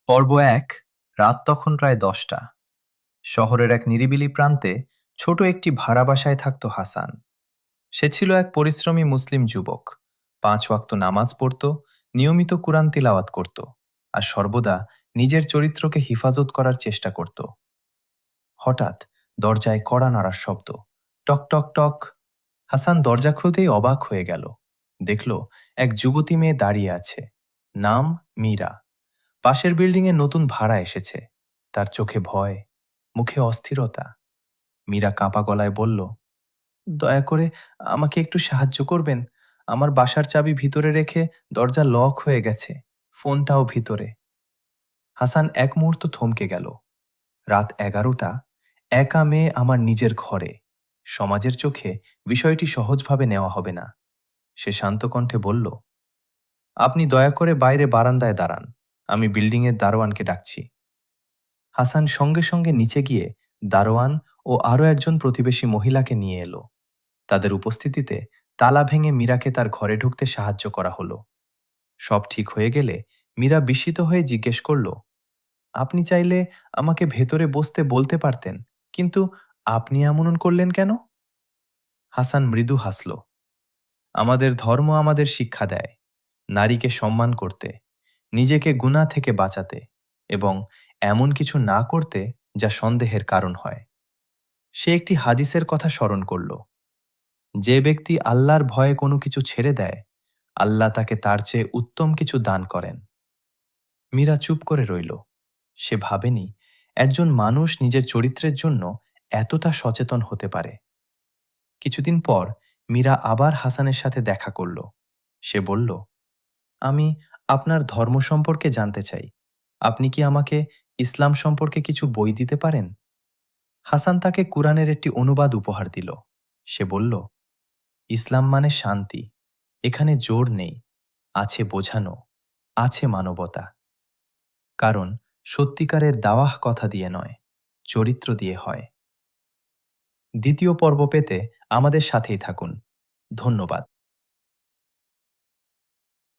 পর্ব ১। রাত তখন প্রায় ১০টা। শহরের এক নিরিবিলি প্রান্তে ছোট একটি ভাড়া বাসায় থাকত হাসান। সে ছিল এক পরিশ্রমী মুসলিম যুবক। ৫ ওয়াক্ত নামাজ পড়ত, নিয়মিত কুরআন তিলাওয়াত করত, আর সর্বদা নিজের চরিত্রকে হিফাজত করার চেষ্টা করত। হঠাৎ দরজায় কড়া নাড়ার শব্দ। টক টক টক। হাসান দরজা খুলতেই অবাক হয়ে গেল। দেখল এক যুবতী মেয়ে দাঁড়িয়ে আছে। নাম মীরা। পাশের বিল্ডিংয়ে নতুন ভাড়া এসেছে। তার চোখে ভয়, মুখে অস্থিরতা। মীরা কাঁপা গলায় বলল, দয়া করে আমাকে একটু সাহায্য করবেন। আমার বাসার চাবি ভিতরে রেখে দরজা লক হয়ে গেছে, ফোনটাও ভিতরে। হাসান এক মুহূর্ত থমকে গেল। রাত 11টা, একা মেয়ে আমার নিজের ঘরে। সমাজের চোখে বিষয়টি সহজভাবে নেওয়া হবে না। সে শান্ত কণ্ঠে বলল, আপনি দয়া করে বাইরে বারান্দায় দাঁড়ান, আমি বিল্ডিংয়ের দারোয়ানকে ডাকছি। হাসান সঙ্গে সঙ্গে নিচে গিয়ে দারোয়ান ও আরও একজন প্রতিবেশী মহিলাকে নিয়ে এলো। তাদের উপস্থিতিতে তালা ভেঙে মীরাকে তার ঘরে ঢুকতে সাহায্য করা হলো। সব ঠিক হয়ে গেলে মীরা বিস্মিত হয়ে জিজ্ঞেস করল, আপনি চাইলে আমাকে ভেতরে বসতে বলতে পারতেন, কিন্তু আপনি এমন করলেন কেন? হাসান মৃদু হাসল। আমাদের ধর্ম আমাদের শিক্ষা দেয় নারীকে সম্মান করতে, নিজেকে গুনাহ থেকে বাঁচাতে এবং এমন কিছু না করতে যা সন্দেহের কারণ হয়। সে একটি হাদিসের কথা স্মরণ করল, যে ব্যক্তি আল্লাহর ভয়ে কোনো কিছু ছেড়ে দেয়, আল্লাহ তাকে তার চেয়ে উত্তম কিছু দান করেন। মীরা চুপ করে রইল। সে ভাবেনি একজন মানুষ নিজের চরিত্রের জন্য এতটা সচেতন হতে পারে। কিছুদিন পর মীরা আবার হাসানের সাথে দেখা করল। সে বলল, আমি আপনার ধর্ম সম্পর্কে জানতে চাই। আপনি কি আমাকে ইসলাম সম্পর্কে কিছু বই দিতে পারেন? হাসান তাকে কুরআনের একটি অনুবাদ উপহার দিল। সে বলল, ইসলাম মানে শান্তি। এখানে জোর নেই, আছে বোঝানো, আছে মানবতা। কারণ সত্যিকারের দাওয়াহ কথা দিয়ে নয়, চরিত্র দিয়ে হয়। দ্বিতীয় পর্ব পেতে আমাদের সাথেই থাকুন। ধন্যবাদ।